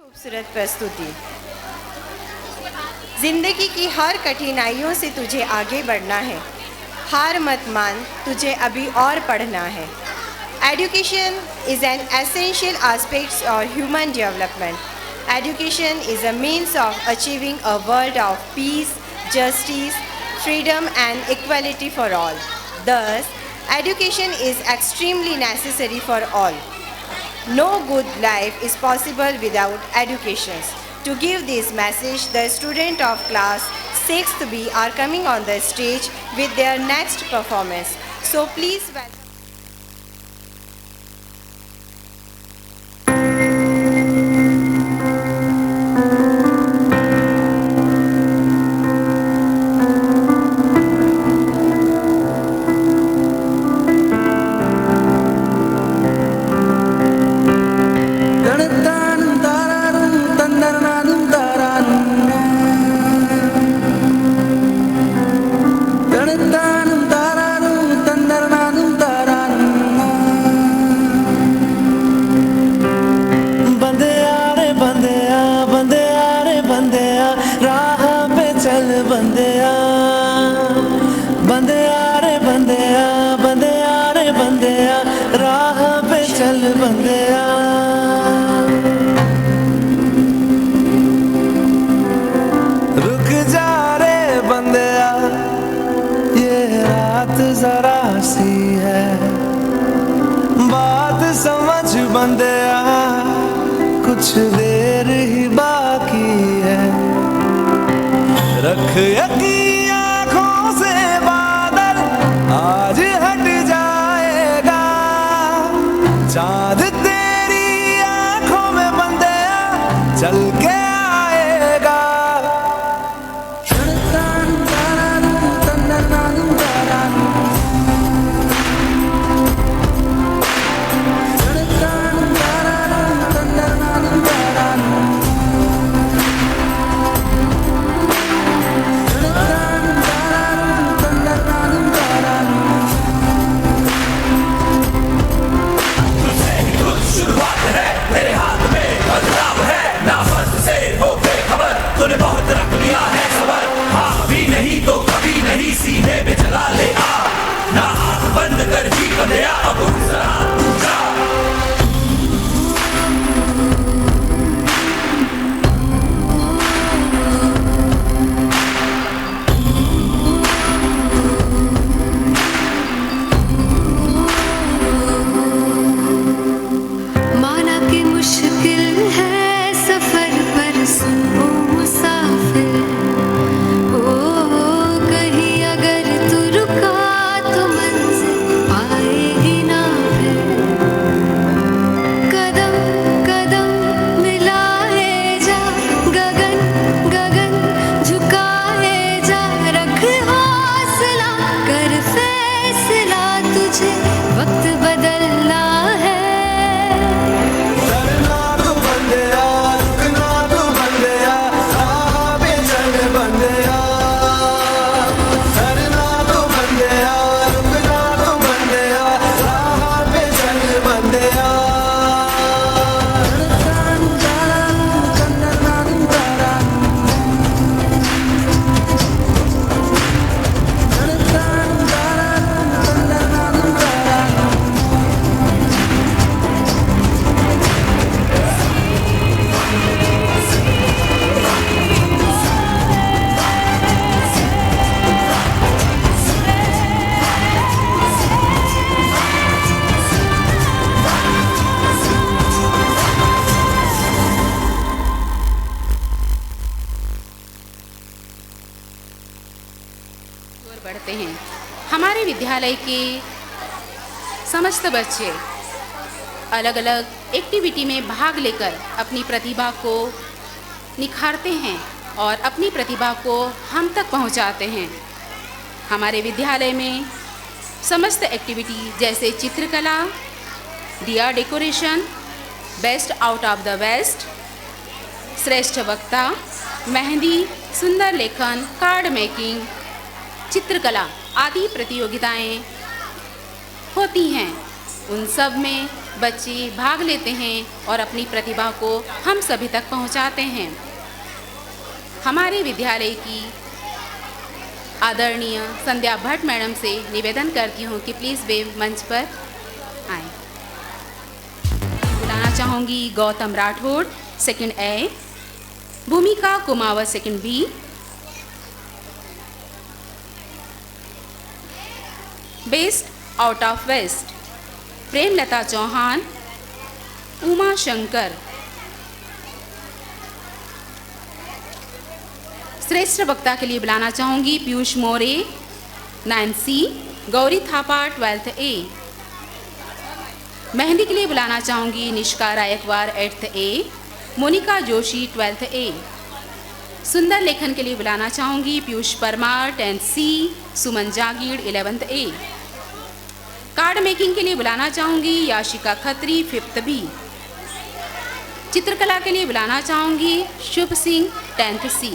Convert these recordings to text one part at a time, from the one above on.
खूबसूरत प्रस्तुति। जिंदगी की हर कठिनाइयों से तुझे आगे बढ़ना है। हार मत मान, तुझे अभी और पढ़ना है। Education is an essential aspect of human development. Education is a means of achieving a world of peace, justice, freedom and equality for all. Thus, education is extremely necessary for all. No good life is possible without education. To give this message, the students of class 6th B are coming on the stage with their next performance. So please welcome. रुक जा रे बंदेया, ये रात जरा सी है, बात समझ बंदेया, कुछ देर ही बाकी है। रख यकीन आँखों से बादल आज हट जाएगा, चाँद तेरी आँखों में बंदेया चल के आएगा। तूने बहुत रख लिया है सबर, हाँ भी नहीं तो कभी नहीं, सीने पे चला ले आ, ना आँख बंद कर जी बंदेया, अब उठ जरा जा। माना कि मुश्किल है सफर पर सुनो मुसाफिर, ओ कहीं अगर तू रुका तो मंजिल पाएगी ना फिर। कदम कदम मिलाए जा, गगन गगन झुकाए जा, रख हौसला कर फैसला, तुझे वक्त बदलना है। बढ़ते हैं। हमारे विद्यालय के समस्त बच्चे अलग अलग एक्टिविटी में भाग लेकर अपनी प्रतिभा को निखारते हैं और अपनी प्रतिभा को हम तक पहुंचाते हैं। हमारे विद्यालय में समस्त एक्टिविटी जैसे चित्रकला, दिया decoration, best out of the waste, श्रेष्ठ वक्ता, मेहंदी, सुंदर लेखन, कार्ड मेकिंग, चित्रकला आदि प्रतियोगिताएं होती हैं। उन सब में बच्चे भाग लेते हैं और अपनी प्रतिभा को हम सभी तक पहुंचाते हैं। हमारे विद्यालय की आदरणीय संध्या भट्ट मैडम से निवेदन करती हूं कि प्लीज़ वे मंच पर आएं। बुलाना चाहूँगी Gautam Rathore second A, Bhumika Kumawat second B, best out of waste Premlata Chauhan, Uma Shankar. श्रेष्ठ वक्ता के लिए बुलाना चाहूँगी पीयूष मोरे 9C, Gauri Thapa 12th A। Mehndi के लिए बुलाना चाहूँगी Nishka Raikwar 8th A, Monika Joshi 12th A। सुंदर लेखन के लिए बुलाना चाहूँगी Piyush Parmar 10th C, Suman Jagir 11th A। Card making के लिए बुलाना चाहूँगी याशिका खत्री 5th B। चित्रकला के लिए बुलाना चाहूँगी Shubh Singh 10th C।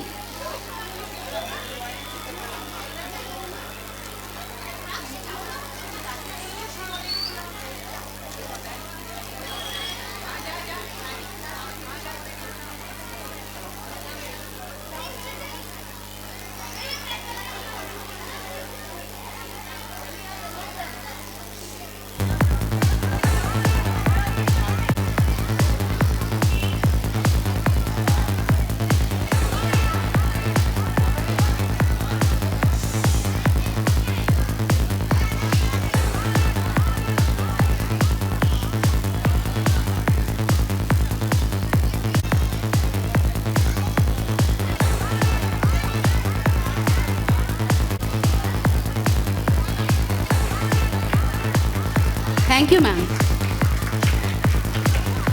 Thank you ma'am.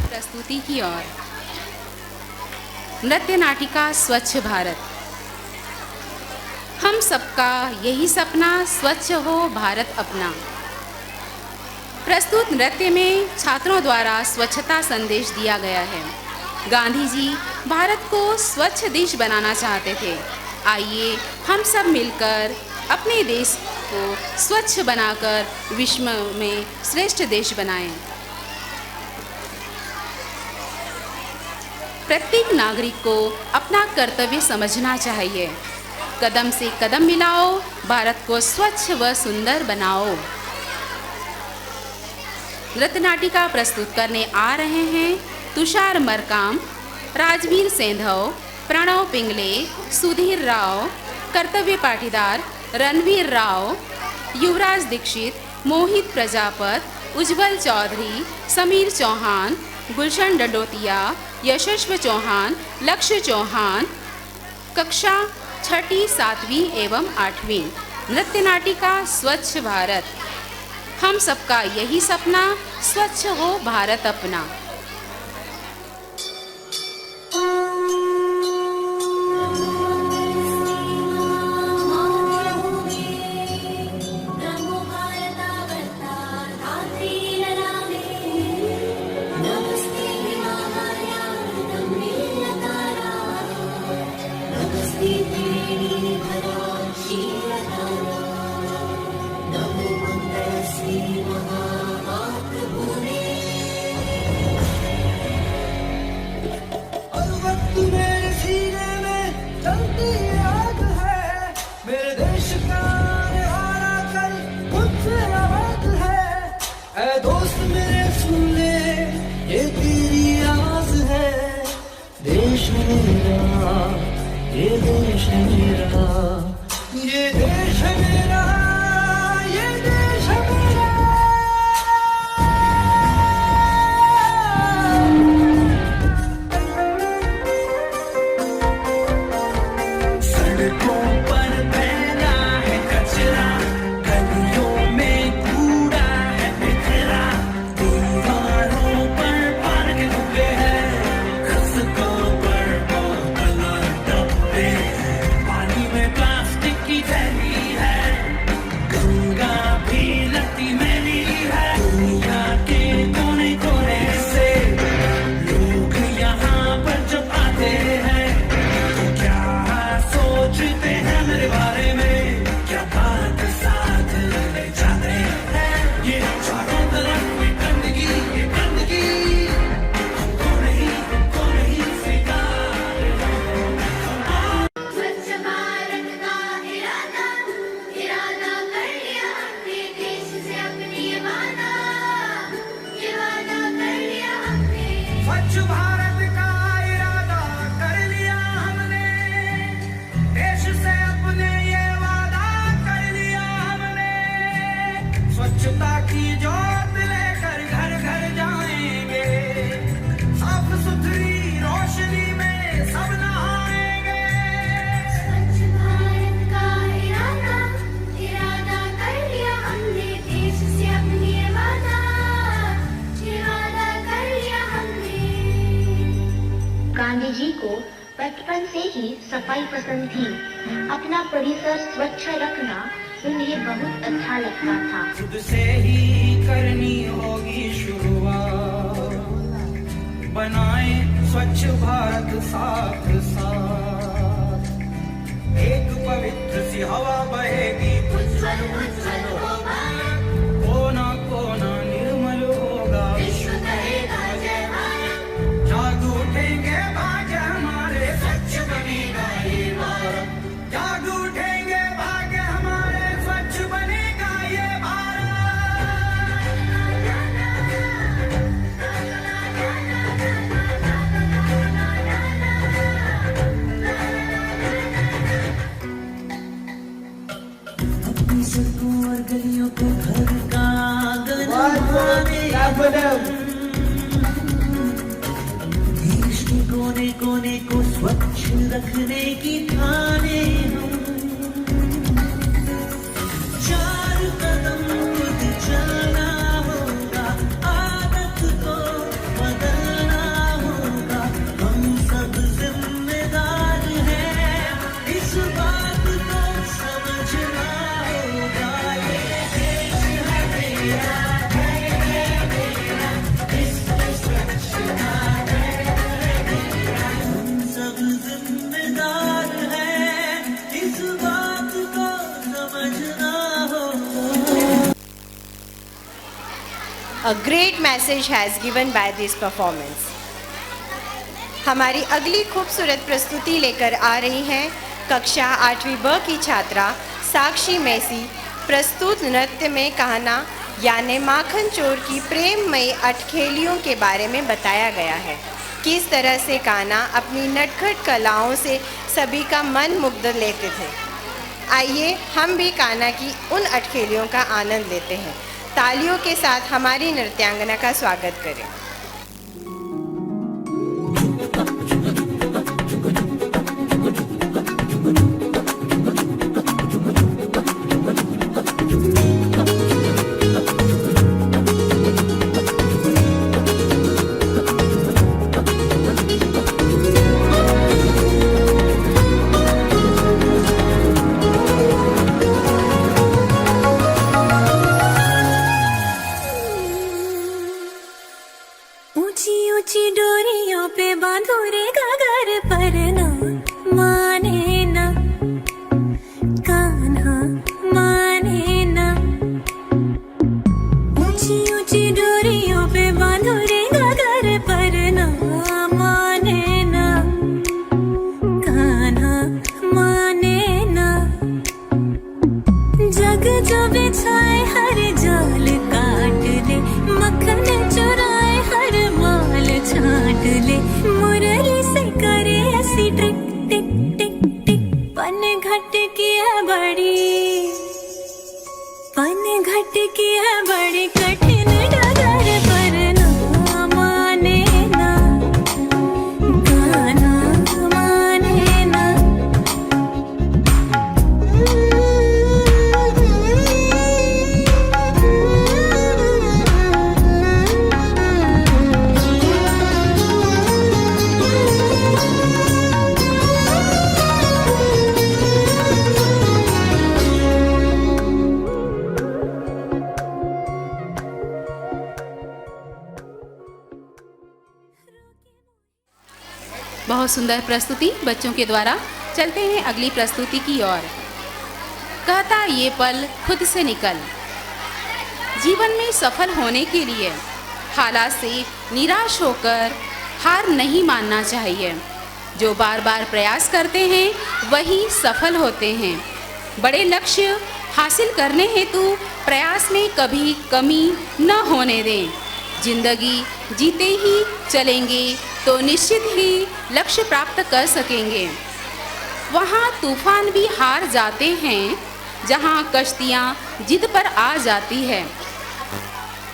प्रस्तुति की ओर नृत्य नाटिका स्वच्छ भारत। हम सबका यही सपना स्वच्छ हो भारत अपना। प्रस्तुत नृत्य में छात्रों द्वारा स्वच्छता संदेश दिया गया है। गांधी जी भारत को स्वच्छ देश बनाना चाहते थे। आइए हम सब मिलकर अपने देश को स्वच्छ बनाकर विश्व में श्रेष्ठ देश बनाएं। प्रत्येक नागरिक को अपना कर्तव्य समझना चाहिए। कदम से कदम मिलाओ, भारत को स्वच्छ व सुंदर बनाओ। नृत्य नाटिका प्रस्तुत करने आ रहे हैं तुषार मरकाम, राजवीर सेंधव, प्रणव पिंगले, सुधीर राव, कर्तव्य पाटीदार, रणवीर राव, युवराज दीक्षित, मोहित प्रजापत, उज्जवल चौधरी, समीर चौहान, गुलशन डंडोतिया, यशस्व चौहान, लक्ष्य चौहान। कक्षा 6ठी, 7वीं एवं 8वीं। नृत्य नाटिका स्वच्छ भारत। हम सबका यही सपना स्वच्छ हो भारत अपना। दोस्त मेरे सुन ले, ये तेरी आवाज है। देश मेरा, ये देश मेरा, ये देश मेरा, ये देश मेरा। सड़कों पर फैला है कचरा, गलियों में कूड़ा है बिखरा, दीवारों पर पार्क डूबे हैं, रस्कों पर बोतल और डब्बे, पानी में स्वामी जी को बचपन से ही सफाई पसंद थी। अपना परिसर स्वच्छ रखना उन्हें बहुत अच्छा लगता था। खुद से ही करनी होगी शुरुआत, बनाए स्वच्छ भारत साथ साथ। एक पवित्र सी हवा बहेगी, उज्जवल उज्जवल होगा, कोना कोना निर्मल होगा, विश्व कहेगा जय भारत। जाग उठेंगे भाग्य हमारे, स्वच्छ बनेगा ये भारत। जाग उठेंगे भाग्य हमारे, स्वच्छ बनेगा ये भारत। अपनी सड़कों और गलियों को घर का आंगन माने, देश के कोने कोने को स्वच्छ रखने की ठाने हम। चार कदम खुद चलना होगा, आदत को बदलना होगा। हम सब जिम्मेदार हैं, इस बात को समझना होगा। ये देश है मेरा, इसमें स्वच्छता है मेरा। हम सब जिम्मेदार हैं, इस बात को समझना होगा। A great message has given by this performance. हमारी अगली खूबसूरत प्रस्तुति लेकर आ रही हैं कक्षा 8वीं ब की छात्रा साक्षी मैसी। प्रस्तुत नृत्य में कहना यानी माखन चोर की प्रेममयी अटखेलियों के बारे में बताया गया है। किस तरह से कान्हा अपनी नटखट कलाओं से सभी का मन मुग्ध लेते थे। आइए हम भी कान्हा की उन अटखेलियों का आनंद लेते हैं। तालियों के साथ हमारी नृत्यांगना का स्वागत करें। ऊंची ऊंची डोरियों पे बांधो रे घाघर पर ना माने ना कान्हा माने ना। ऊंची ऊंची डोरियों पे बांधो रे घाघर पर ना माने ना कान्हा माने ना। जग जो बिछाए हर जाल काट ले, मक्खन चुराए हर माल छाट ले। मुरली से करे ऐसी टिक टिक टिक टिक। पन घट की है बड़ी, पन घट की है बड़ी कठिन डगर पर ना माने ना कान्हा माने ना। बहुत सुंदर प्रस्तुति बच्चों के द्वारा। चलते हैं अगली प्रस्तुति की ओर। कहता ये पल खुद से निकल। जीवन में सफल होने के लिए हालात से निराश होकर हार नहीं मानना चाहिए। जो बार बार प्रयास करते हैं वही सफल होते हैं। बड़े लक्ष्य हासिल करने हेतु प्रयास में कभी कमी न होने दें। जिंदगी जीते ही चलेंगे तो निश्चित ही लक्ष्य प्राप्त कर सकेंगे। वहाँ तूफान भी हार जाते हैं जहाँ कश्तियाँ जिद पर आ जाती है।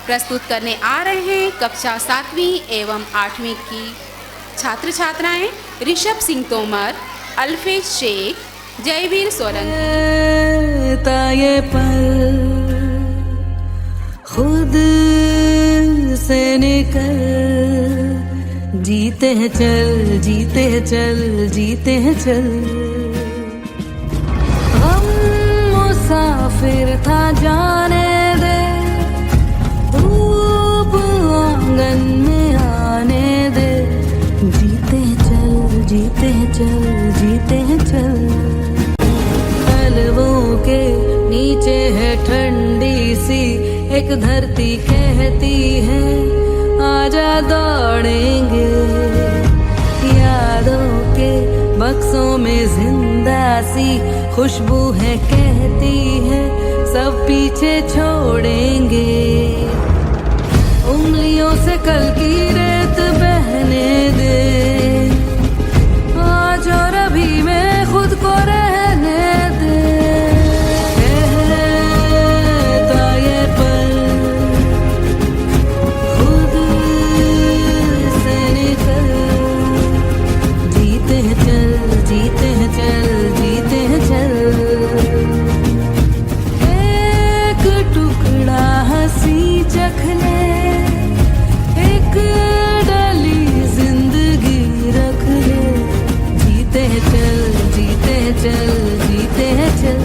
प्रस्तुत करने आ रहे हैं कक्षा 7वीं एवं 8वीं की छात्र छात्राएं ऋषभ सिंह तोमर, अल्फेज शेख, जयवीर सोलंकी। ये पल खुद से निकल जीते हैं चल, जीते हैं चल, जीते हैं चल। हम मुसाफिर था जाने दे, धूप आंगन में आने दे। जीते हैं चल, जीते हैं चल, जीते हैं चल। पलवों के नीचे है ठंडी सी एक धरती, कहती है आजा दौड़ेंगे। यादों के बक्सों में जिंदा सी खुशबू है, कहती है सब पीछे छोड़ेंगे। उंगलियों से कल की रेत बहने दे, आज और अभी में खुद को रहने दे। कहता ये पल खुद से निकल। जीते हैं चल, जीते हैं चल, जीते हैं चल। एक टुकड़ा हंसी चख ले, एक डाली जिंदगी रख ले। जीते हैं चल, जीते हैं चल, जीते हैं चल।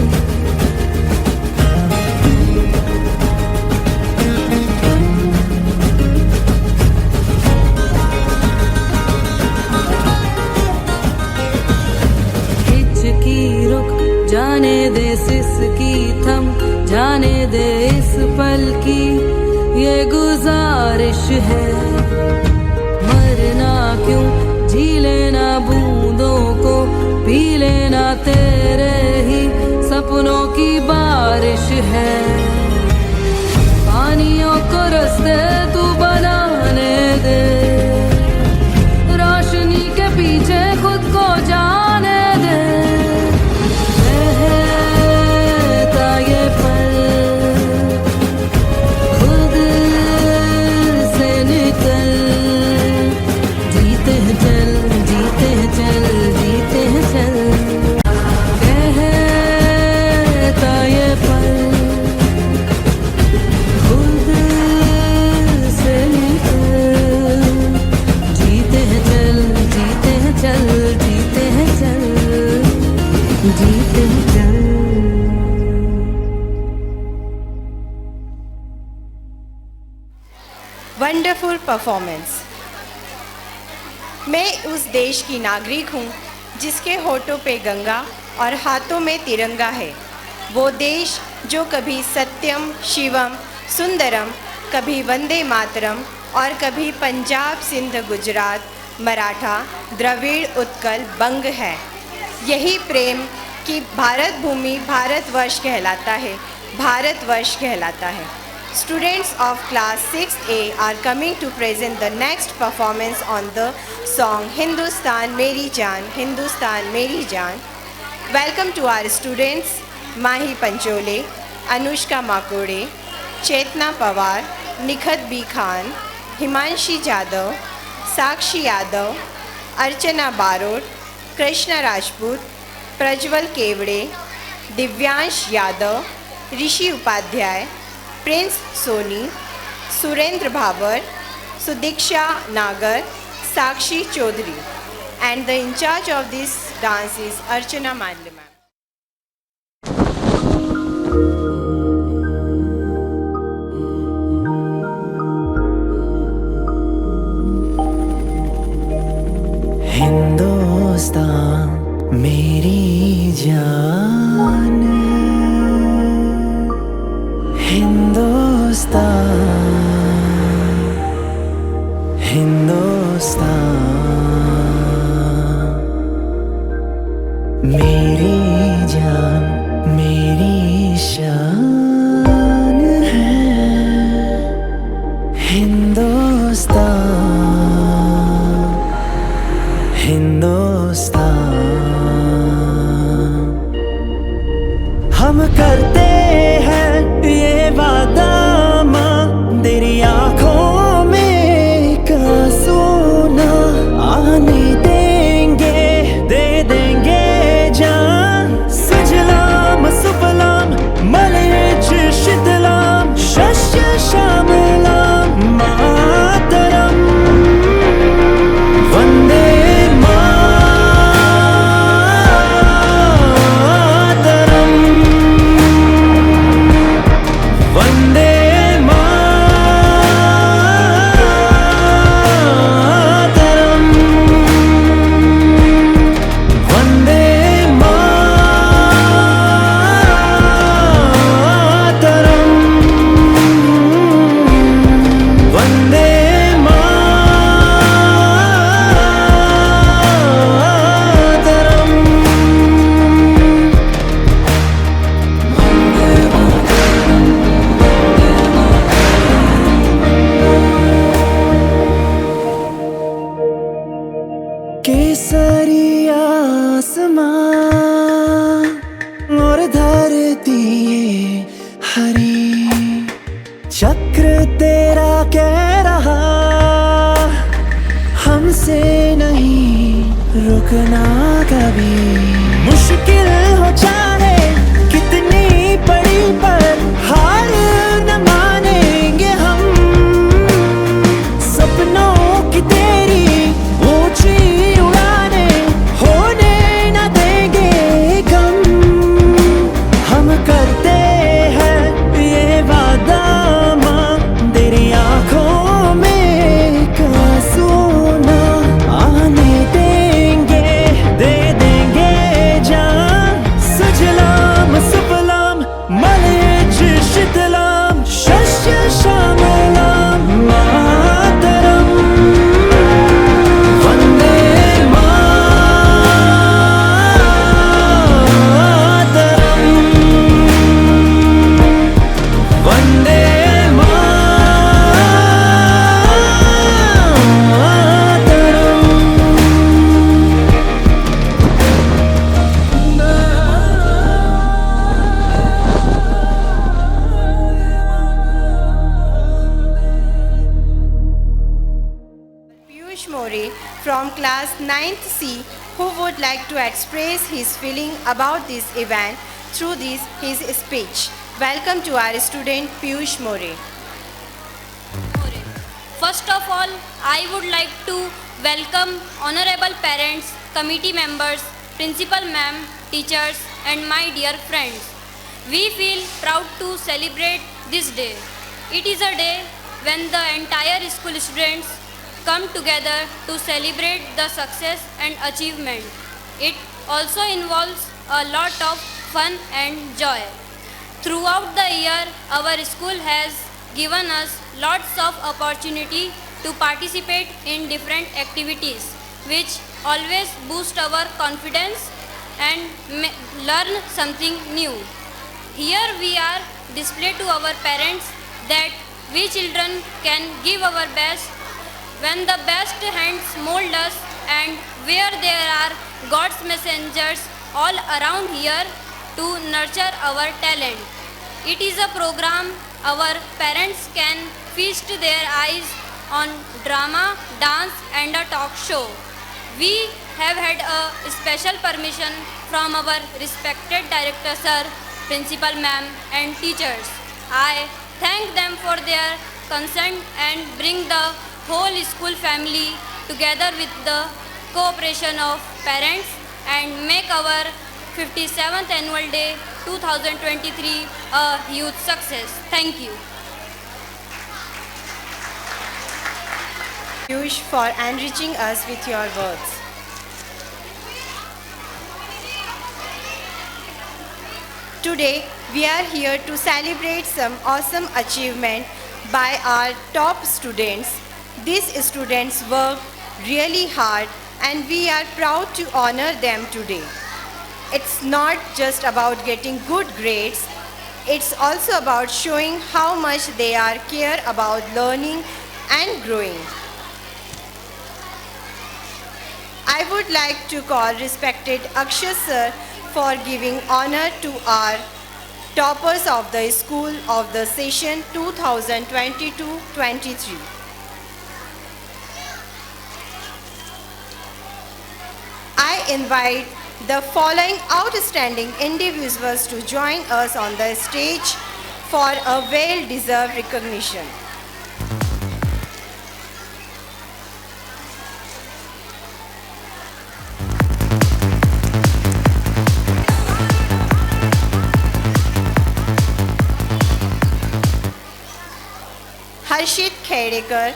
हिचकी रुक जाने दे, सिसकी थम जाने दे, इस पल की ये गुजारिश है। मरना क्यों, जी लेना बूंदों को, पी लेना तेरे ही सपनों की बारिश है। पानियों को रास्ते तू बनाने दे, रोशनी के पीछे खुद को जाने दे। रहता ये पल खुद से निकल। जीते हैं चल, जीते हैं चल, जीते हैं चल। कहता ये पल खुद से निकल। जीते हैं चल, जीते हैं चल, जीते हैं चल, जीते हैं चल। Wonderful performance. मैं उस देश की नागरिक हूँ जिसके होठों पे गंगा और हाथों में तिरंगा है। वो देश जो कभी सत्यम शिवम सुंदरम, कभी वंदे मातरम और कभी पंजाब सिंध गुजरात मराठा द्रविड़ उत्कल बंग है। यही प्रेम कि भारत भूमि भारतवर्ष कहलाता है, भारतवर्ष कहलाता है। Students of class 6A are coming to present the next performance on the song Hindustan Meri Jaan, Hindustan Meri Jaan. Welcome to our students Mahi Panchole, Anushka Makode, Chetna Pawar, Nikhat B. Khan, Himanshi Jadhav, Sakshi Yadav, Archana Barod, Krishna Rajput, Prajwal Kevde, Divyansh Yadav, Rishi Upadhyay, Prince Soni, Surendra Bhawar, Sudiksha नागर, साक्षी Chaudhary, and the in charge of this dance is Archana Mandle ma'am. Hindustan मेरी जान, हिंदुस्तान, हिंदुस्तान मेरी जान मेरी शान है। हिंदुस्तान, हिंदुस्तान हम करते हैं ये वादा माँ, तेरी आँखों में का सोना आने देंगे, दे देंगे जान। सजलाम सुफलाम मलयज शीतलाम, शस्य श्यामलाम मातरम। रुकना कभी। मुश्किल हो चाहे कितनी बड़ी पर हार न मानेंगे हम। सपनों की तेरी ऊंची उड़ाने होने न देंगे कम। हम करते हैं ये वादा माँ, तेरी आंखों में आंसू न आने देंगे। दे देंगे जान सजलाम सुफलाम मलयज शीतलाम शस्य श्यामलाम मातरम। वंदे मातरम, वंदे Piyush More from class 9th C, who would like to express his feeling about this event through his speech. Welcome to our student Piyush More. First of all, I would like to welcome honorable parents, committee members, principal ma'am, teachers and my dear friends. We feel proud to celebrate this day. It is a day when the entire school students come together to celebrate the success and achievement. It also involves a lot of fun and joy. Throughout the year, our school has given us lots of opportunity to participate in different activities, which always boost our confidence and learn something new. Here we are display to our parents that we children can give our best when the best hands mold us, and where there are God's messengers all around here to nurture our talent. It is a program our parents can feast their eyes on drama, dance and a talk show. We have had a special permission from our respected director sir, principal ma'am and teachers. I thank them for their consent and bring the whole school family together with the cooperation of parents and make our 57th annual day 2023 a huge success. Thank you. Piyush, for enriching us with your words. Today, we are here to celebrate some awesome achievement by our top students. These students work really hard and we are proud to honor them today. It's not just about getting good grades, it's also about showing how much they are care about learning and growing. I would like to call respected Akshay sir for giving honor to our toppers of the school of the session 2022-23. I invite the following outstanding individuals to join us on the stage for a well-deserved recognition. Harshit Khedekar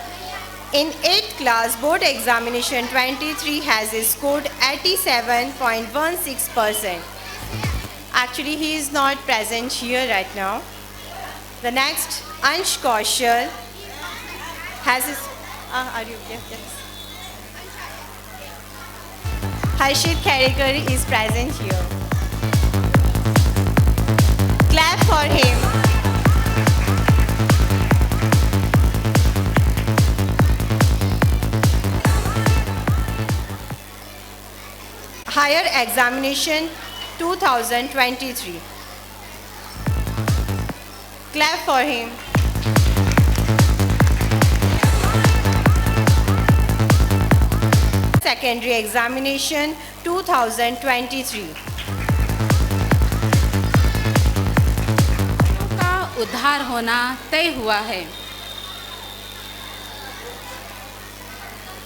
in 8th class board examination 23 has scored 87.16%. Actually, he is not present here right now. The next, Ansh Kaushal has his... are you... Yes, yes. Harshit Khedekar is present here. Clap for him. Higher examination 2023. Clap for him. Secondary Examination 2023. का उद्धार होना तय हुआ है।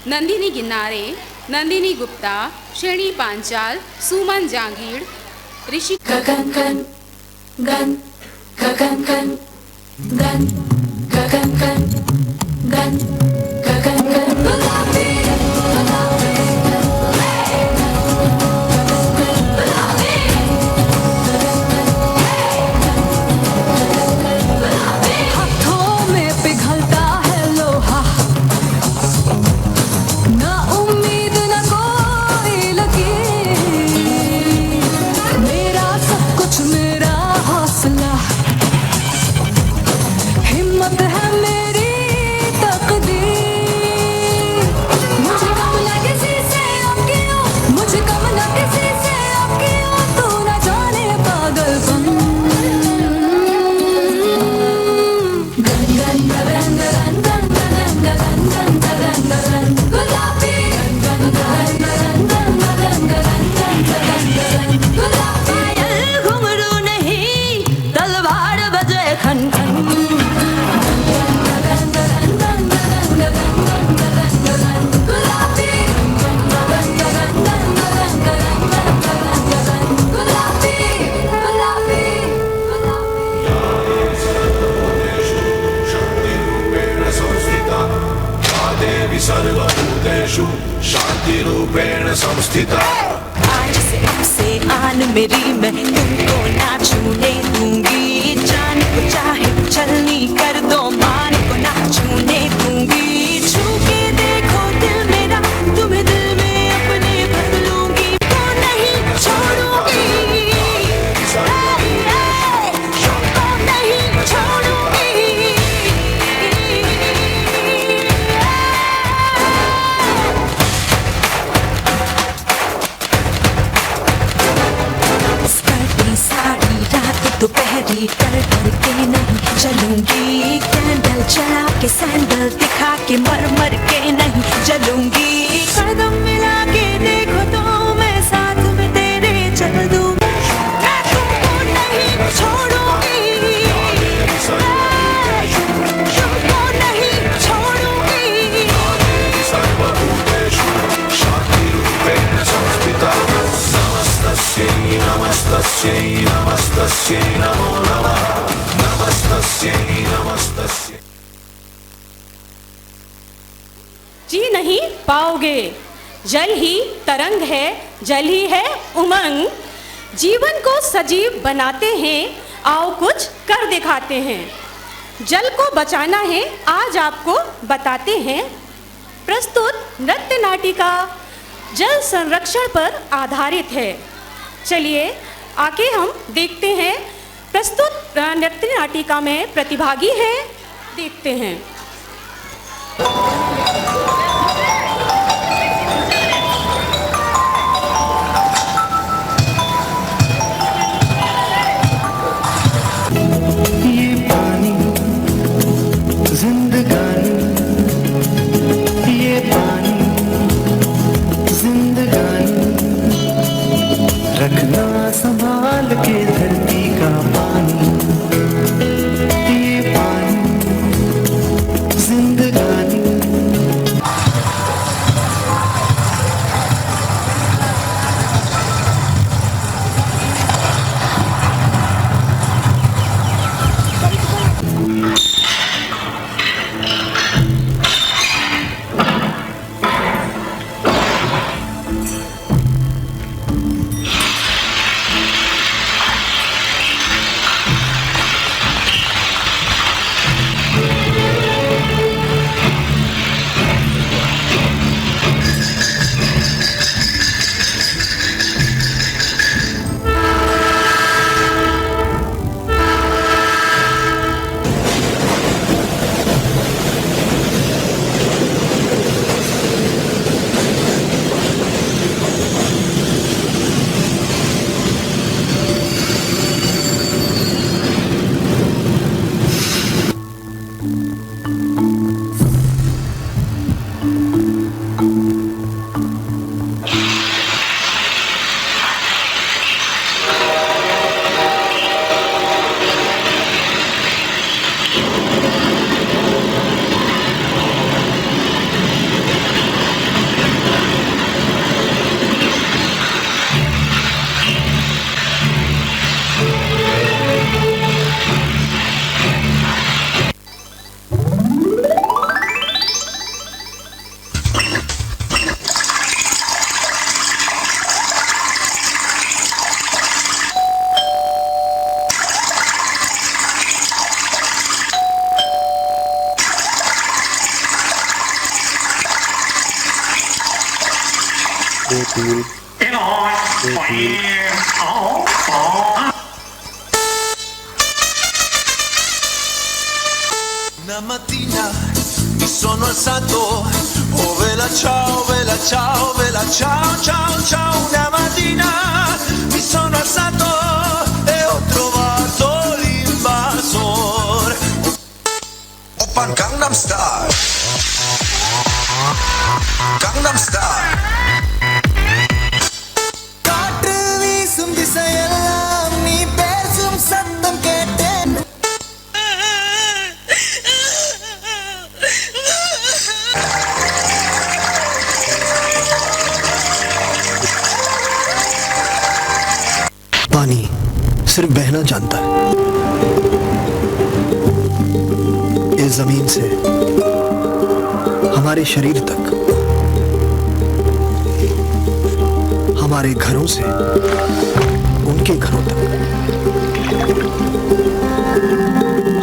नंदिनी गिन्नारे, नंदिनी गुप्ता, श्रेणी पांचाल, सुमन जांगीड़, ऋषि गगन gun gun गगन gun gun गगन gun gun गगन gun गुलाबी हाथों में पिघलता है लोहा, ना उम्मीद ना कोई लकीर, मेरा सब कुछ मेरा हौसला, हिम्मत है मेरी तकदीर। मुझे कम ना किसी से अब क्यों, मुझे कम ना किसी से अब क्यों, तू ना जाने पागलपन। गन गन गन गन गन गन गन गन गन गन गुलाबी गन गन गन गन गन गन गन गन गुलाबी। घुंघरू नहीं तलवार बजे खन खन, सर्वभूतेषु शान्तिरूपेण संस्थिता। आज से आन मेरी मैं तुमको ना छूने दूंगी, जान को चाहे छलनी कर दो मान को ना छूने दूंगी। छू के देखो दिल मेरा, तुम्हें दिल में अपने भर लूंगी, तो नहीं छोड़ूंगी, तो नहीं छोड़ूंगी। सारी रात दोपहरी कर के नहीं चलूंगी, कैंडल चला के सैंडल दिखा के मर मर के नहीं चलूंगी। कदम मिला के देखो तो मैं साथ में तेरे चल दूं, मैं तुमको नहीं छोड़ूंगी, तुमको नहीं छोड़ूंगी। सर्वभूतेषु शान्तिरूपेण संस्थिता। नमस्तस्यै नमस्तस्यै नमस्तस्यै नमो नमः, नमस्तस्यै नमस्तस्यै। जी नहीं पाओगे, जल ही तरंग है, जल ही है उमंग। जीवन को सजीव बनाते हैं, आओ कुछ कर दिखाते हैं। जल को बचाना है, आज आपको बताते हैं। प्रस्तुत नृत्य नाटिका जल संरक्षण पर आधारित है। चलिए आके हम देखते हैं प्रस्तुत नृत्य नाटिका में प्रतिभागी है, देखते हैं। ये पानी जिंदगानी, ये पानी जिंदगानी, रखना संभाल के धरती का पानी। ये पानी Una mattina mi sono alzato, oh vela ciao, vela ciao, vela ciao, ciao, ciao. Una mattina mi sono alzato e ho trovato l'invasor. Oppan Gangnam Style, Gangnam Style. காற்று வீசும் திசையெல்லாம் நீ பேசும் சத்தம் கேட்டேன். पानी सिर्फ बहना जानता है। इस जमीन से हमारे शरीर तक, हमारे घरों से उनके घरों तक,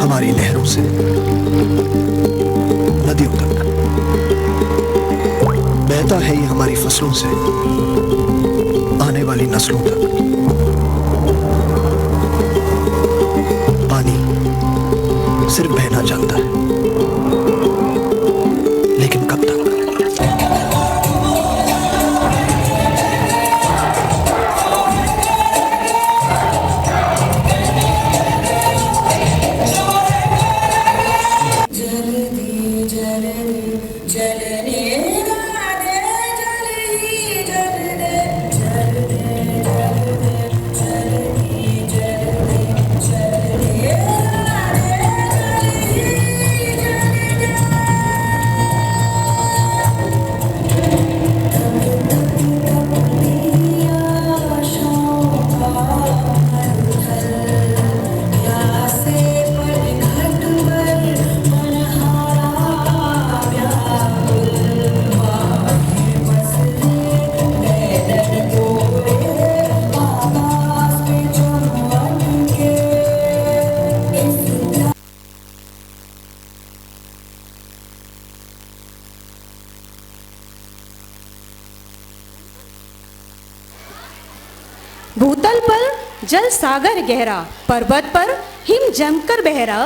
हमारी नहरों से नदियों तक बहता है ये हमारी फसलों से आने वाली नस्लों तक। पानी सिर्फ बहना जानता है, लेकिन कब तक? भूतल पर जल सागर गहरा, पर्वत पर हिम जमकर बहरा,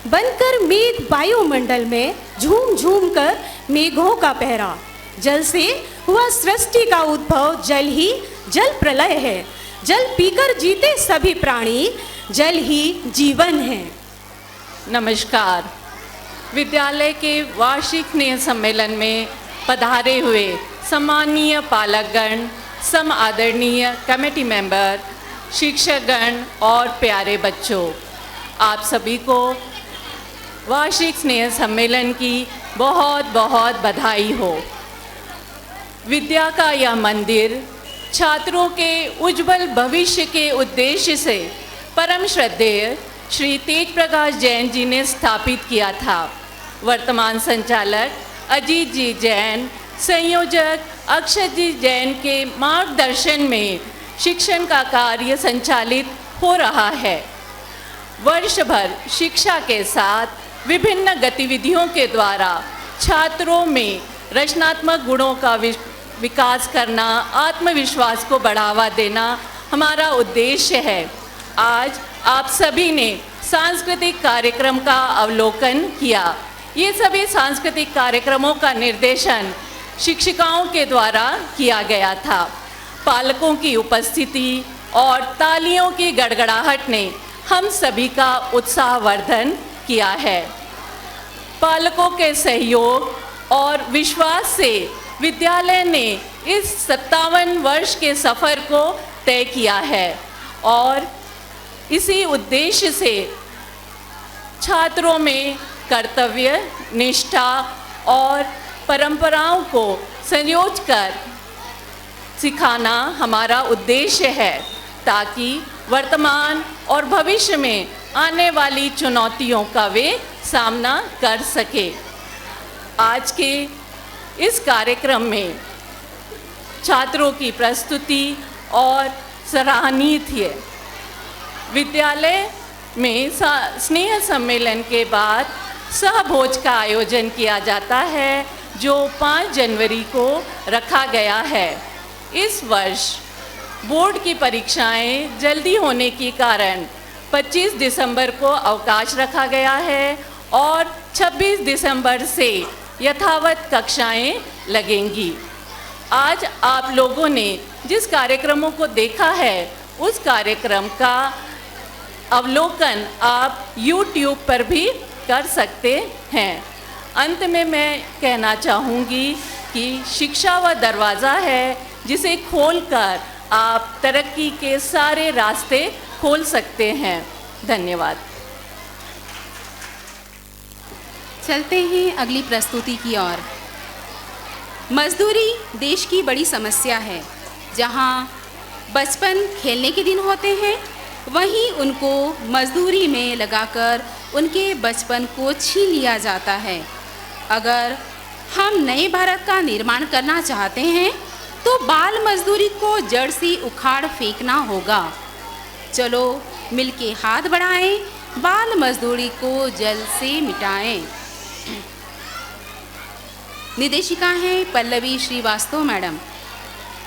बनकर मेघ वायुमंडल में झूम झूम कर मेघों का पहरा। जल से हुआ सृष्टि का उद्भव, जल ही जल प्रलय है। जल पीकर जीते सभी प्राणी, जल ही जीवन है। नमस्कार। विद्यालय के वार्षिक स्नेह सम्मेलन में पधारे हुए सम्मानीय पालकगण, सम आदरणीय कमेटी मेंबर, शिक्षकगण और प्यारे बच्चों, आप सभी को वार्षिक स्नेह सम्मेलन की बहुत बहुत बधाई हो। विद्या का यह मंदिर छात्रों के उज्जवल भविष्य के उद्देश्य से परम श्रद्धेय श्री तेज प्रकाश जैन जी ने स्थापित किया था। वर्तमान संचालक अजीत जी जैन, संयोजक अक्षत जी जैन के मार्गदर्शन में शिक्षण का कार्य संचालित हो रहा है। वर्ष भर शिक्षा के साथ विभिन्न गतिविधियों के द्वारा छात्रों में रचनात्मक गुणों का विकास करना, आत्मविश्वास को बढ़ावा देना हमारा उद्देश्य है। आज आप सभी ने सांस्कृतिक कार्यक्रम का अवलोकन किया। ये सभी सांस्कृतिक कार्यक्रमों का निर्देशन शिक्षिकाओं के द्वारा किया गया था। पालकों की उपस्थिति और तालियों की गड़गड़ाहट ने हम सभी का उत्साहवर्धन किया है। पालकों के सहयोग और विश्वास से विद्यालय ने इस 57 वर्ष के सफ़र को तय किया है और इसी उद्देश्य से छात्रों में कर्तव्य, निष्ठा और परंपराओं को संयोज कर सिखाना हमारा उद्देश्य है, ताकि वर्तमान और भविष्य में आने वाली चुनौतियों का वे सामना कर सके। आज के इस कार्यक्रम में छात्रों की प्रस्तुति और सराहनीय थी। विद्यालय में स्नेह सम्मेलन के बाद सहभोज का आयोजन किया जाता है, जो 5 जनवरी को रखा गया है। इस वर्ष बोर्ड की परीक्षाएं जल्दी होने के कारण 25 दिसंबर को अवकाश रखा गया है और 26 दिसंबर से यथावत कक्षाएं लगेंगी। आज आप लोगों ने जिस कार्यक्रमों को देखा है उस कार्यक्रम का अवलोकन आप YouTube पर भी कर सकते हैं। अंत में मैं कहना चाहूँगी कि शिक्षा वह दरवाज़ा है जिसे खोलकर आप तरक्की के सारे रास्ते खोल सकते हैं। धन्यवाद। चलते हैं अगली प्रस्तुति की ओर। मजदूरी देश की बड़ी समस्या है। जहां बचपन खेलने के दिन होते हैं, वहीं उनको मजदूरी में लगाकर उनके बचपन को छीन लिया जाता है। अगर हम नए भारत का निर्माण करना चाहते हैं तो बाल मजदूरी को जड़ से उखाड़ फेंकना होगा। चलो मिलके हाथ बढ़ाएं, बाल मजदूरी को जड़ से मिटाएं। निर्देशिका हैं पल्लवी श्रीवास्तव मैडम।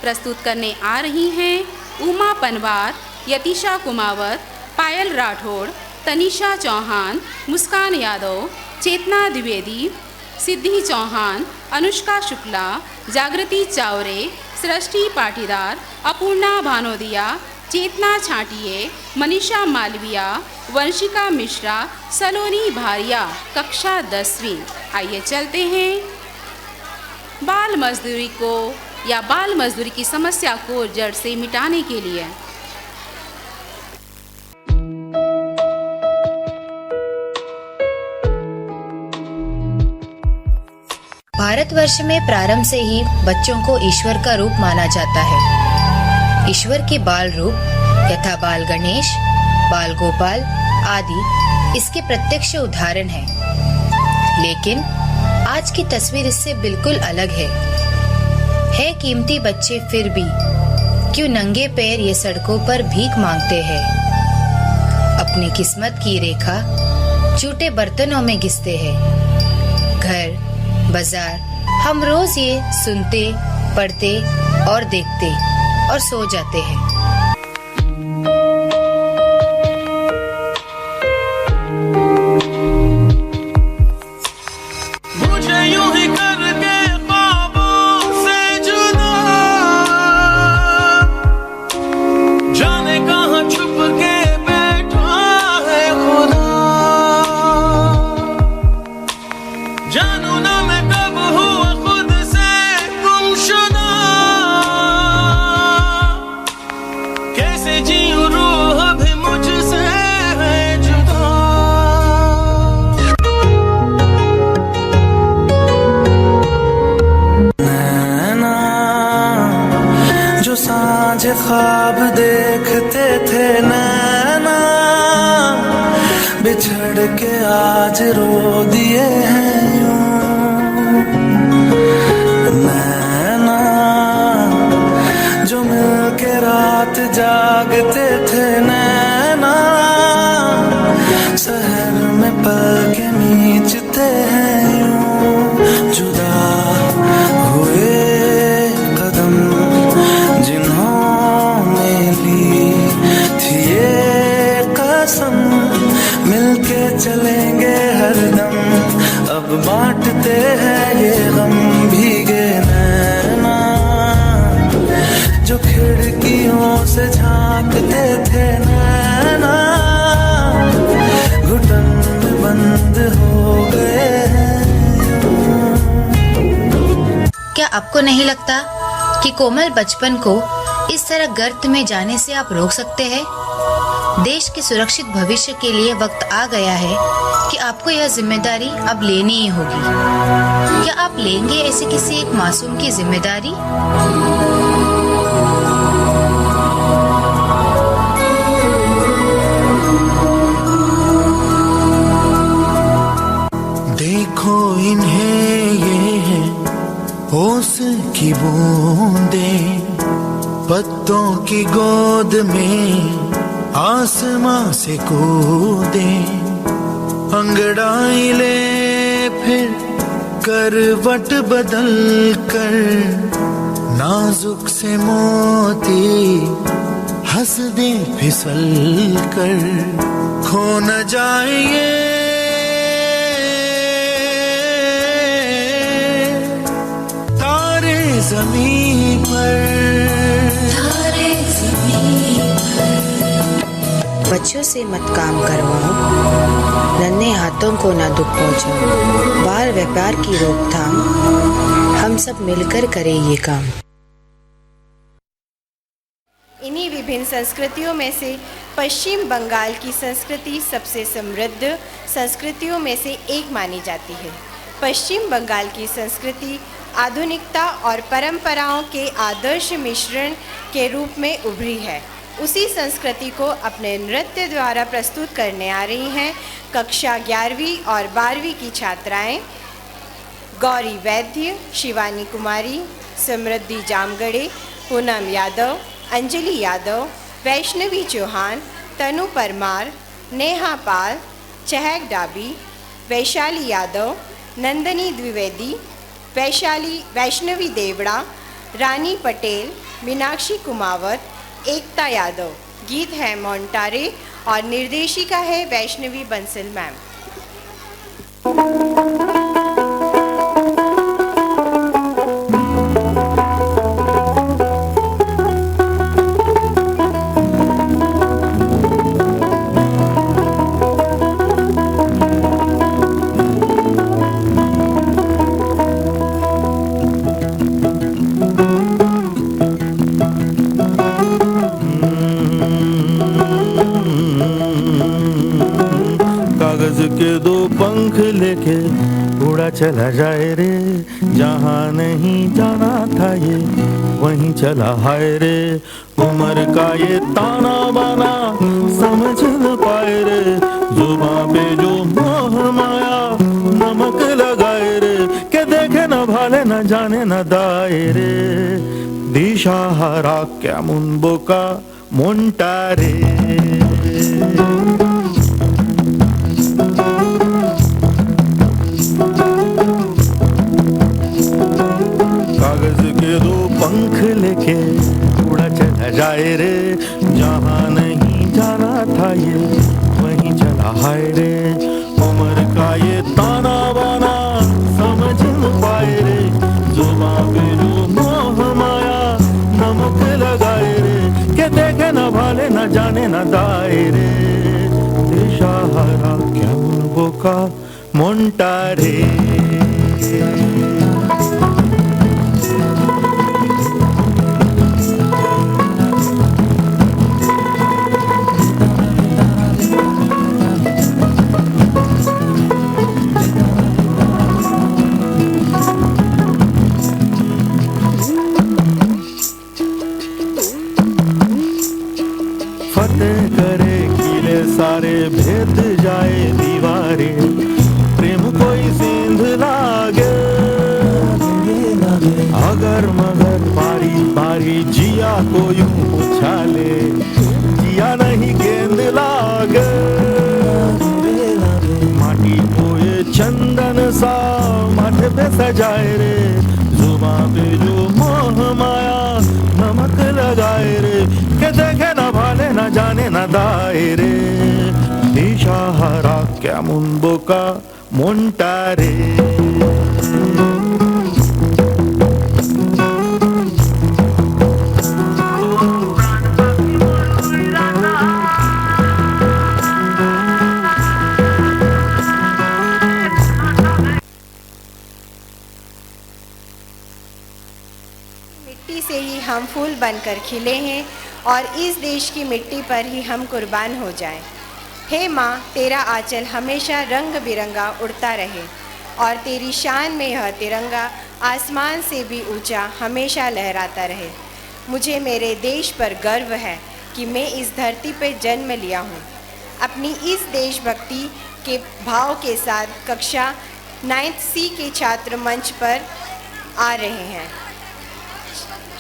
प्रस्तुत करने आ रही हैं उमा पनवार, यतीशा कुमावत, पायल राठौड़, तनिषा चौहान, मुस्कान यादव, चेतना द्विवेदी, सिद्धि चौहान, अनुष्का शुक्ला, जागृति चावरे, सृष्टि पाटीदार, अपूर्णा भानोदिया, चेतना छाटिए, मनीषा मालविया, वंशिका मिश्रा, सलोनी भारिया, कक्षा 10वीं। आइए चलते हैं बाल मजदूरी को या बाल मजदूरी की समस्या को जड़ से मिटाने के लिए। भारतवर्ष में प्रारंभ से ही बच्चों को ईश्वर का रूप माना जाता है। ईश्वर के बाल रूप यथा बाल गणेश, बाल गोपाल आदि इसके प्रत्यक्ष उदाहरण हैं। लेकिन आज की तस्वीर इससे बिल्कुल अलग है कीमती बच्चे फिर भी क्यों नंगे पैर ये सड़कों पर भीख मांगते हैं। अपनी किस्मत की रेखा झूठे बर्तनों में घिसते हैं। घर बाजार हम रोज ये सुनते, पढ़ते और देखते और सो जाते हैं। मुझे यूं ही करके ख्वाबों से जुदा, जाने कहां छुप के बैठा है खुदा। जानू ना मैं कब हुआ खुद से गुमशुदा, कैसे जीऊं रूह भी मुझसे है जुदा। नैना जो सांझ ख्वाब देखते थे, नैना बिछड़ के आज रो दिए हैं यूं। नैना जो मिलके रात जागते थे, नैना शहर में पल के नीचते हैं यूं। जुदा हुए कदम जिन्होंने ली थी ये कसम, मिलके चलेंगे हरदम, अब बांटते हैं ये गम। भीगे नैना जो खिड़कियों से झांकते थे, नैना घुटन में बंद हो गए हैं। क्या आपको नहीं लगता कि कोमल बचपन को इस तरह गर्त में जाने से आप रोक सकते हैं? देश के सुरक्षित भविष्य के लिए वक्त आ गया है कि आपको यह जिम्मेदारी अब लेनी ही होगी। क्या आप लेंगे ऐसे किसी एक मासूम की जिम्मेदारी? देखो इन्हें ये है होश की बूंदें, पत्तों की गोद में आसमां से कूदे। अंगड़ाई ले फिर करवट बदल कर नाजुक से मोती हंस दे फिसल कर, खो न जाएंगे तारे ज़मीं पर, तारे ज़मीं पर। बच्चों से मत काम करवाओ, नन्हे हाथों को ना दुख पहुंचाओ। बाल व्यापार की रोकथाम हम सब मिलकर करें ये काम। इन्हीं विभिन्न संस्कृतियों में से पश्चिम बंगाल की संस्कृति सबसे समृद्ध संस्कृतियों में से एक मानी जाती है। पश्चिम बंगाल की संस्कृति आधुनिकता और परंपराओं के आदर्श मिश्रण के रूप में उभरी है। उसी संस्कृति को अपने नृत्य द्वारा प्रस्तुत करने आ रही हैं कक्षा 11वीं और 12वीं की छात्राएं गौरी वैद्य, शिवानी कुमारी, समृद्धि जामगढ़े, पूनम यादव, अंजलि यादव, वैष्णवी चौहान, तनु परमार, नेहा पाल, चहक डाबी, वैशाली यादव, नंदनी द्विवेदी, वैष्णवी देवड़ा, रानी पटेल, मीनाक्षी कुमावत, एकता यादव। गीत है मोंटारे और निर्देशिका है वैष्णवी बंसल मैम। के दो पंख लेके उड़ा चला जाए रे, जहाँ नहीं जाना था ये वहीं चला हाय रे। उम्र का ये ताना बाना समझ न पाए रे, जुबां पे जो मोह माया नमक लगाए रे। के देखे न भाले न जाने न दाए रे, दिशाहारा क्या मुनबोका मोंटारे। कागज के दो पंख लेके उड़ा चला जाए रे, जहाँ नहीं जाना था ये वहीं चला हाय रे। उम्र का ये ताना बाना समझ न पाए रे, जुबां पे जो मोह माया नमक लगाए रे। के देखे न भाले न जाने न दाए रे, दिशाहारा क्या मुनबोका मोंटारे। फतेह करे किले सारे, भेद जाए दीवारें, प्रेम कोई सिंध लागे। अगर मगर पारी पारी जिया को यूं उछाले, जिया नहीं गेंद लागे। माटी को ये चंदन सा माथे पे सजाए रे, जुबां पे जो मोह माया नमक लगाए रे। के देखे न भाले न जाने न दाए रे, दिशाहारा क्या मुनबोका मोंटारे। मिट्टी से ही हम फूल बनकर खिले हैं और इस देश की मिट्टी पर ही हम कुर्बान हो जाएं। हे माँ, तेरा आंचल हमेशा रंग बिरंगा उड़ता रहे और तेरी शान में यह तिरंगा आसमान से भी ऊंचा हमेशा लहराता रहे। मुझे मेरे देश पर गर्व है कि मैं इस धरती पर जन्म लिया हूँ। अपनी इस देशभक्ति के भाव के साथ कक्षा 9th C के छात्र मंच पर आ रहे हैं।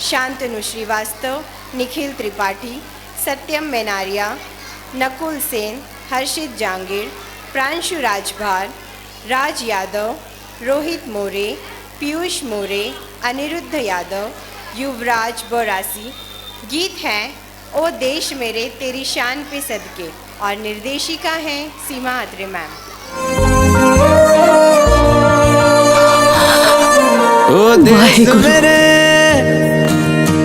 शांतनु श्रीवास्तव, निखिल त्रिपाठी, सत्यम मेनारिया, नकुल सेन, हर्षित जांगीर, प्रांशु राजभार, राज यादव, रोहित मोरे, पीयूष मोरे, अनिरुद्ध यादव, युवराज बोरासी। गीत है ओ देश मेरे तेरी शान पे सदके और निर्देशिका हैं सीमा अत्रे मैम। ओ देश मेरे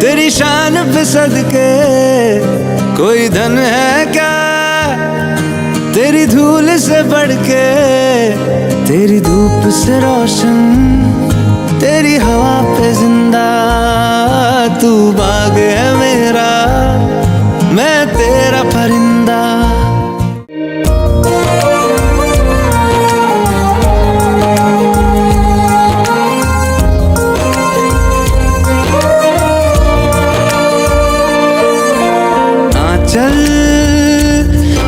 तेरी शान पे सदके, कोई धन है क्या तेरी धूल से बढ़ के, तेरी धूप से रोशन, तेरी हवा पे जिंदा, तू बाग है मेरा, मैं तेरा परिंदा। आंचल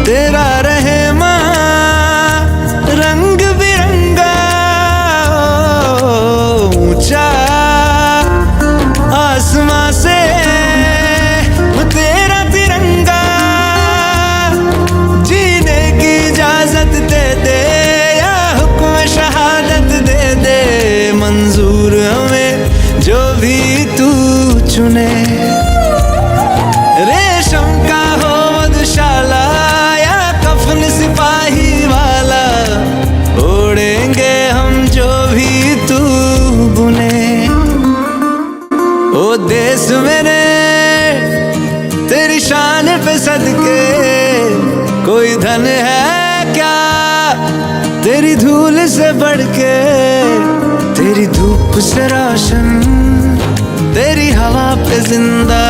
तेरा रहे माँ रंग बिरंगा, ऊंचा आसमां से वो तेरा तिरंगा, जीने की इजाजत दे दे या हुक्म शहादत दे दे, मंजूर हमें जो भी तू चुने, रेशम का हो मधुशाला या कफन सिपाही वाला, ओढ़ेंगे हम जो भी तू बुने। ओ देश मेरे तेरी शान पे सदके, कोई धन है क्या तेरी धूल से बढ़ के, तेरी धूप से रोशन, तेरी हवा पे जिंदा,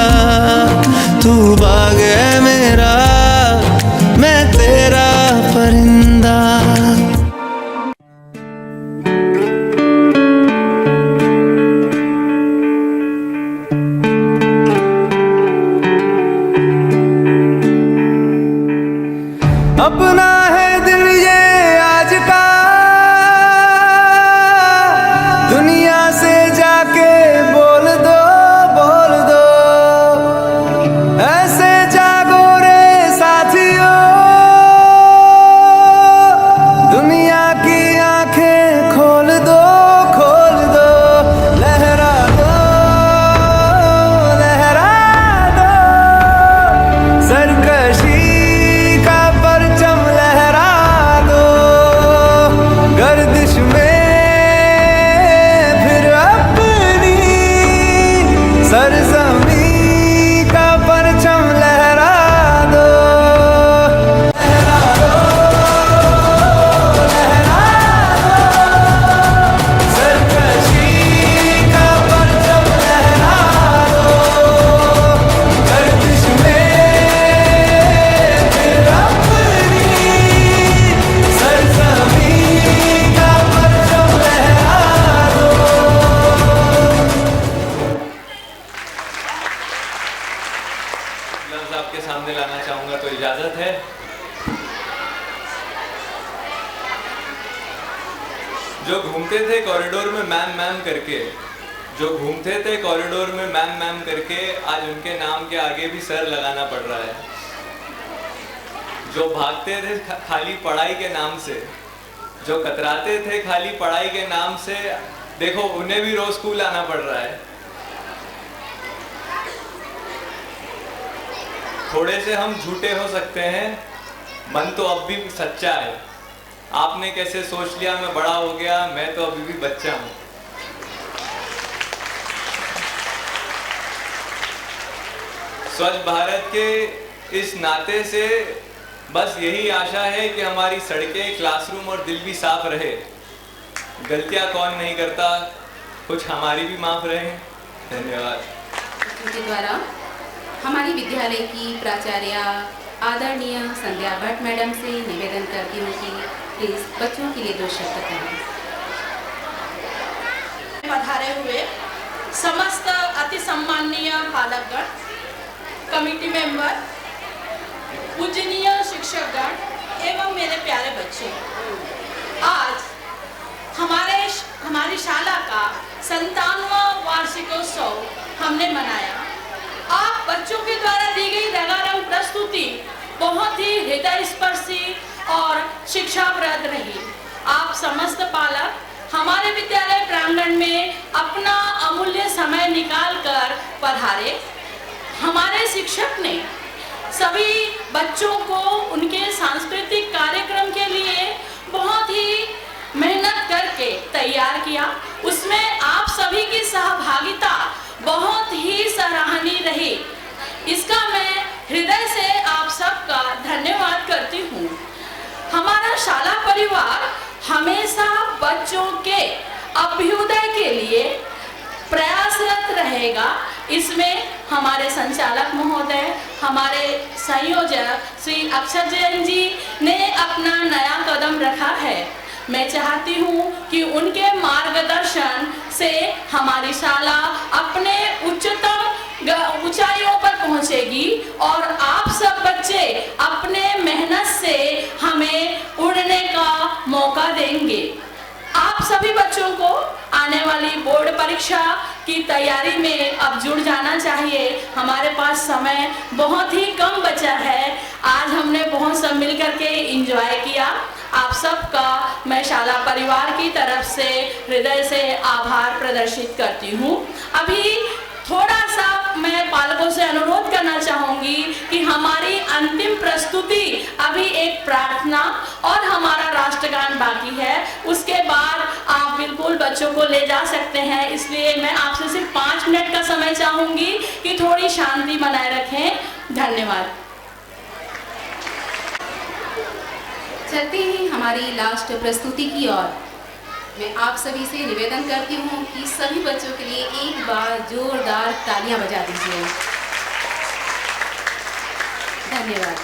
तू बाग है मेरा, मैं तेरा परिंदा। अपना है दिन ये आज का, दुनिया से जाके बोल दो, बोल दो, ऐसे जागो रे साथियों, दुनिया की आंखें खोल दो, खोल दो, लहरा दो, लहरा दो, सरकशी का परचम लहरा दो, गर्दिश में फिर अपनी सरजमी का परचम लहरा दो, लहरा दो, लहरा दो, सरकशी का परचम लहरा दो, गर्दिश में फिर अपनी सरजमी का परचम लहरा दो। लफ्ज़ आपके सामने लाना चाहूँगा तो इजाज़त है। जो घूमते थे कॉरिडोर में मैम मैम करके, जो घूमते थे कॉरिडोर में मैम मैम करके, आज उनके नाम के आगे भी सर लगाना पड़ रहा है। जो भागते थे खाली पढ़ाई के नाम से, जो कतराते थे खाली पढ़ाई के नाम से, देखो उन्हें भी रोज स्कूल आना पड़ रहा है। थोड़े से हम झूठे हो सकते हैं, मन तो अब भी सच्चा है। आपने कैसे सोच लिया मैं बड़ा हो गया, मैं तो अभी भी बच्चा हूँ। स्वच्छ भारत के इस नाते से बस यही आशा है कि हमारी सड़कें, क्लासरूम और दिल भी साफ रहे। गलतियाँ कौन नहीं करता, कुछ हमारी भी माफ रहे। धन्यवाद। उनके द्वारा हमारी विद्यालय की प्राचार्य आदरणीय संध्या भट्ट मैडम से निवेदन करती हूँ कि प्लीज बच्चों के लिए 2 शब्द कहें। पधारे हुए समस्त अति सम्माननीय पालकगण, कमेटी मेंबर, पूजनीय शिक्षकगण एवं मेरे प्यारे बच्चे, आज हमारी शाला का 57वां वार्षिकोत्सव हमने मनाया। आप बच्चों के द्वारा दी गई रंगारंग प्रस्तुति बहुत ही हृदय स्पर्शी और शिक्षाप्रद रही। आप समस्त पालक हमारे विद्यालय प्रांगण में अपना अमूल्य समय निकालकर पधारे। हमारे शिक्षक ने सभी बच्चों को उनके सांस्कृतिक कार्यक्रम के लिए बहुत ही मेहनत करके तैयार किया। उसमें आप सभी की सहभागिता बहुत ही सराहनीय रही। इसका मैं हृदय से आप सबका धन्यवाद करती हूँ। हमारा शाला परिवार हमेशा बच्चों के अभ्युदय के लिए प्रयासरत रहेगा। इसमें हमारे संचालक महोदय, हमारे संयोजक श्री अक्षर जैन जी ने अपना नया कदम रखा है। मैं चाहती हूँ कि उनके मार्गदर्शन से हमारी शाला अपने उच्चतम ऊंचाइयों पर पहुँचेगी और आप सब बच्चे अपने मेहनत से हमें उड़ने का मौका देंगे। आप सभी बच्चों को आने वाली बोर्ड परीक्षा की तैयारी में अब जुड़ जाना चाहिए। हमारे पास समय बहुत ही कम बचा है। आज हमने बहुत सब मिल करके एंजॉय किया। आप सबका मैं शाला परिवार की तरफ से हृदय से आभार प्रदर्शित करती हूँ। अभी थोड़ा सा मैं पालकों से अनुरोध करना चाहूँगी कि हमारी अंतिम प्रस्तुति अभी एक प्रार्थना और हमारा राष्ट्रगान बाकी है। उसके बाद आप बिल्कुल बच्चों को ले जा सकते हैं। इसलिए मैं आपसे सिर्फ 5 मिनट का समय चाहूँगी कि थोड़ी शांति बनाए रखें। धन्यवाद। चलते हैं हमारी लास्ट प्रस्तुति की ओर। मैं आप सभी से निवेदन करती हूँ कि सभी बच्चों के लिए एक बार जोरदार तालियां बजा दीजिए। धन्यवाद।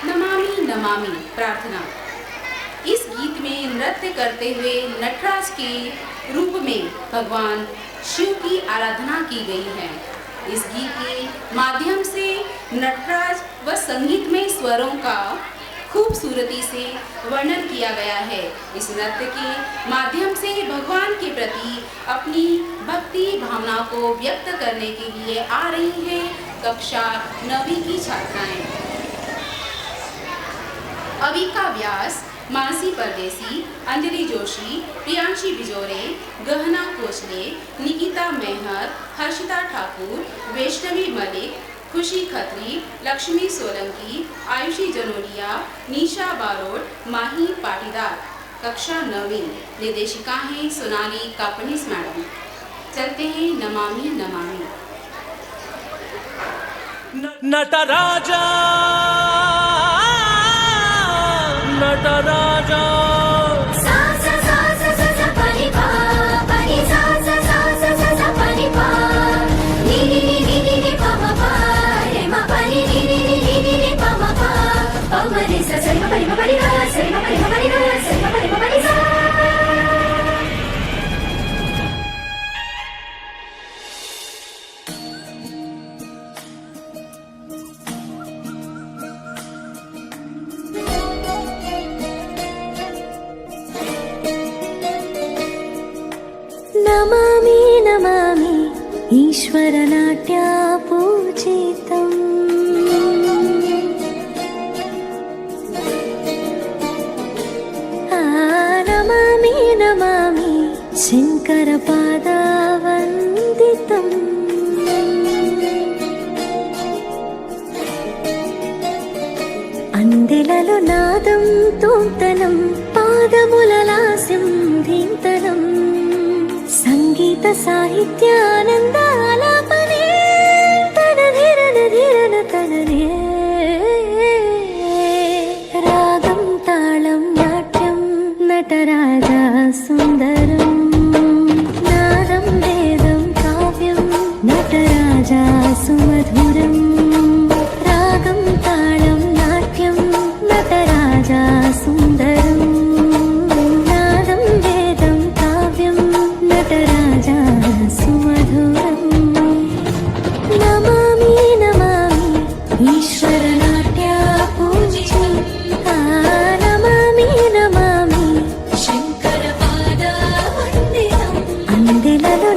नमामि नमामि प्रार्थना। इस गीत में नृत्य करते हुए नटराज के रूप में भगवान शिव की आराधना की गई है। इस गीत के माध्यम से नटराज व संगीतमय स्वरों का खूबसूरती से वर्णन किया गया है। इस नृत्य के माध्यम से भगवान के प्रति अपनी भक्ति भावना को व्यक्त करने के लिए आ रही है कक्षा 9वीं की छात्राएं। अविका व्यास, मानसी परदेसी, अंजलि जोशी, प्रियांशी बिजोरे, गहना कोचले, निकिता मेहर, हर्षिता ठाकुर, वैष्णवी मलिक, खुशी खत्री, लक्ष्मी सोलंकी, आयुषी जनोरिया, निशा बारोट, माही पाटीदार। कक्षा 9वीं। निर्देशिका हैं सोनाली कापनिस मैडम। चलते हैं नमामि नमामि। नटराजा नटराजा नमामि नमामि ईश्वरनाट्या पूजितम्। नमामि नमामि शङ्करपादावन्दितम्। अंदिललो नादं तून्तनं पादमुललास्यं धीन्तनं संगीत साहित्यानन्दालापने तनधिरन धिरन तनने रागं तालं नाट्यं नटराजा सुन्दरं नादं वेदं काव्यं नटराजा सुमधुरं रागं तालं नाट्यं नटराजा सुन्दरं नादं वेदं काव्यं नटराजा सुमधुरं। नमामि नमामि ईश्वरनाट्या पूजितम्। नमामि नमामि शङ्करपादावन्दितम्। अंदिललो